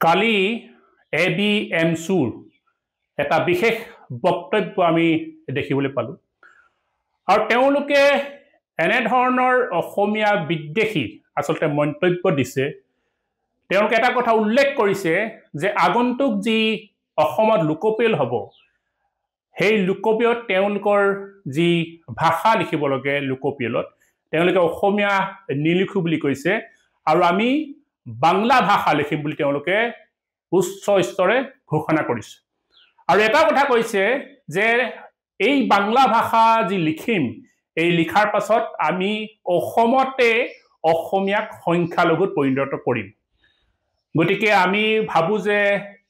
কালি ABMSUৰ এটা বিশেষ বক্তব্য আমি দেখিবলৈ পালোঁ আৰু তেওঁলোকে এনেধৰণৰ অসমীয়া বিদ্বেষী আচলতে মন্তব্য দিছে। তেওঁলোকে এটা কথা উল্লেখ কৰিছে যে আগন্তুক যি অসমত লোকপিয়ল হ'ব সেই লোকপিয়লত তেওঁলোকৰ যি ভাষা লিখিব লাগে লোকপিয়লত তেওঁলোকে অসমীয়া নিলিখো বুলি কৈছে আৰু আমি বাংলা ভাষা লিখিম বুলি তেওঁলোকে উচ্চ স্তৰে ঘোষণা কৰিছে। আৰু এটা কথা কৈছে যে এই বাংলা ভাষা যি লিখিম এই লিখাৰ পাছত আমি অসমতে অসমীয়াক সংখ্যালঘুত পৰিণত কৰিম। গতিকে আমি ভাবো যে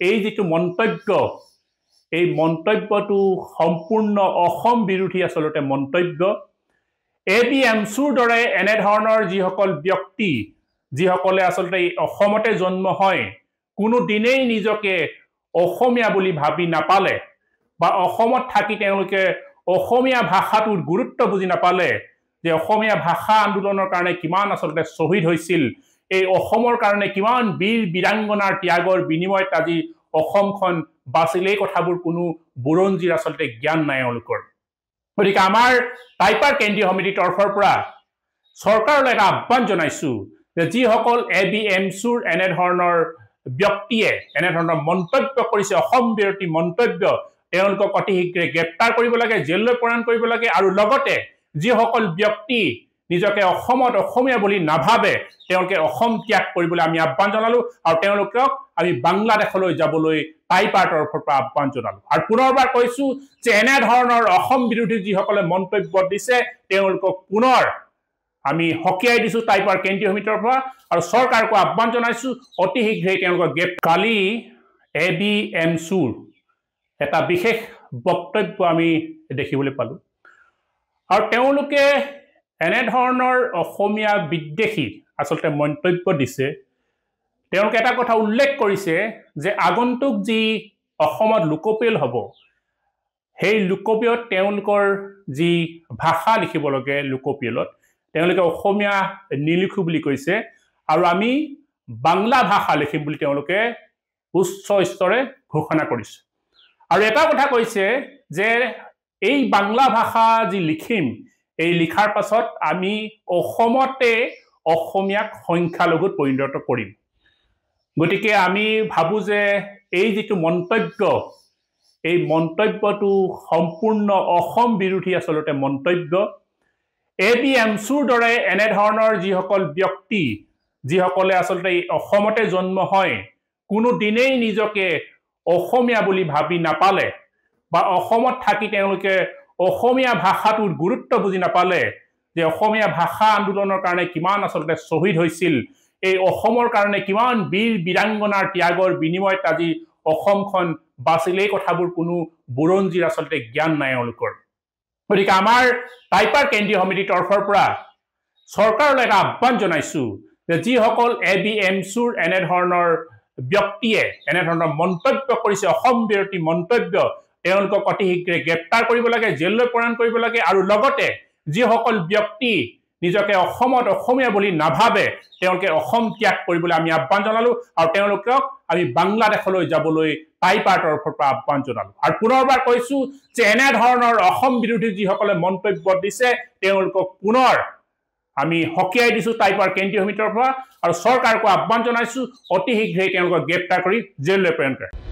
এই যিটো মন্তব্য এই মন্তব্যটো সম্পূৰ্ণ অসম বিৰোধী আচলতে মন্তব্য। ABMSUৰ দৰে এনেধৰণৰ যিসকল ব্যক্তি যিসকলে আচলতে অসমতে জন্ম হয় কোনো দিনেই নিজকে অসমীয়া বুলি ভাবি নাপালে বা অসমত থাকি তেওঁলোকে অসমীয়া ভাষাটোৰ গুৰুত্ব বুজি নাপালে যে অসমীয়া ভাষা আন্দোলনৰ কাৰণে কিমান আচলতে শ্বহীদ হৈছিল, এই অসমৰ কাৰণে কিমান বীৰ বীৰাংগনাৰ ত্যাগৰ বিনিময়ত আজি অসমখন বাচিল, এই কথাবোৰ কোনো বুৰঞ্জীৰ আচলতে জ্ঞান নাই তেওঁলোকৰ। গতিকে আমাৰ টাইপাৰ কেন্দ্ৰীয় সমিতিৰ তৰফৰ পৰা চৰকাৰলৈ এটা আহ্বান জনাইছোঁ যে যিসকল ABMSUৰ এনেধৰণৰ ব্যক্তিয়ে এনেধৰণৰ মন্তব্য কৰিছে অসম বিৰোধী মন্তব্য তেওঁলোকক অতি শীঘ্ৰে গ্ৰেপ্তাৰ কৰিব লাগে, জেললৈ প্ৰেৰণ কৰিব লাগে আৰু লগতে যিসকল ব্যক্তি নিজকে অসমত অসমীয়া বুলি নাভাবে তেওঁলোকে অসম ত্যাগ কৰিবলৈ আমি আহ্বান জনালো আৰু তেওঁলোকক আমি বাংলাদেশলৈ যাবলৈ টাইপাৰ তৰফৰ পৰা আহ্বান জনালো। আৰু পুনৰবাৰ কৈছো যে এনেধৰণৰ অসম বিৰোধী যিসকলে মন্তব্য দিছে তেওঁলোকক পুনৰ আমি হকিয়াই দিছো টাইপাৰ কেন্দ্ৰীয় সমিতিৰ পৰা আৰু চৰকাৰক আহ্বান জনাইছো অতি শীঘ্ৰে তেওঁলোকক কালি ABMSUৰ এটা বিশেষ বক্তব্য আমি দেখিবলৈ পালোঁ আৰু তেওঁলোকে এনেধৰণৰ অসমীয়া বিদ্বেষী আচলতে মন্তব্য দিছে। তেওঁলোকে এটা কথা উল্লেখ কৰিছে যে আগন্তুক যি অসমত লোকপিয়ল হ'ব সেই লোকপিয়লত তেওঁলোকৰ যি ভাষা লিখিব লাগে লোকপিয়লত তেওঁলোকে অসমীয়া নিলিখো বুলি কৈছে আৰু আমি বাংলা ভাষা লিখিম বুলি তেওঁলোকে উচ্চ স্তৰে ঘোষণা কৰিছে। আৰু এটা কথা কৈছে যে এই বাংলা ভাষা যি লিখিম এই লিখাৰ পাছত আমি অসমতে অসমীয়াক সংখ্যালঘুত পৰিণত কৰিম। গতিকে আমি ভাবো যে এই যিটো মন্তব্য এই মন্তব্যটো সম্পূৰ্ণ অসম বিৰোধী আচলতে মন্তব্য। ABMSUৰ দৰে এনেধৰণৰ যিসকল ব্যক্তি যিসকলে আচলতে অসমতে জন্ম হয় কোনো দিনেই নিজকে অসমীয়া বুলি ভাবি নাপালে বা অসমত থাকি তেওঁলোকে অসমীয়া ভাষাটোৰ গুৰুত্ব বুজি নাপালে যে অসমীয়া ভাষা আন্দোলনৰ কাৰণে কিমান আচলতে শ্বহীদ হৈছিল, এই অসমৰ কাৰণে কিমান বীৰ বীৰাংগনাৰ ত্যাগৰ বিনিময়ত আজি অসমখন বাচিল, এই কথাবোৰ কোনো বুৰঞ্জীৰ আচলতে জ্ঞান নাই তেওঁলোকৰ। গতিকে আমাৰ টাইপাৰ কেন্দ্ৰীয় সমিতিৰ তৰফৰ পৰা চৰকাৰলৈ এটা আহ্বান জনাইছোঁ যে যিসকল ABMSUৰ এনেধৰণৰ ব্যক্তিয়ে এনেধৰণৰ মন্তব্য কৰিছে অসম বিৰোধী মন্তব্য তেওঁলোকক অতি শীঘ্ৰে গ্ৰেপ্তাৰ কৰিব লাগে, জেললৈ প্ৰেৰণ কৰিব লাগে আৰু লগতে যিসকল ব্যক্তি নিজকে অসমত অসমীয়া বুলি নাভাবে তেওঁলোকে অসম ত্যাগ কৰিবলৈ আমি আহ্বান জনালো আৰু তেওঁলোকক আমি বাংলাদেশলৈ যাবলৈ টাইপাৰ তৰফৰ পৰা আহ্বান জনালো। আৰু পুনৰবাৰ কৈছো যে এনেধৰণৰ অসম বিৰোধী যিসকলে মন্তব্য দিছে তেওঁলোকক পুনৰ আমি হকিয়াই দিছো টাইপাৰ কেন্দ্ৰীয় সমিতিৰ পৰা আৰু চৰকাৰক আহ্বান জনাইছো অতি শীঘ্ৰে তেওঁলোকক গ্ৰেপ্তাৰ কৰি জেললৈ প্ৰেৰণ কৰে।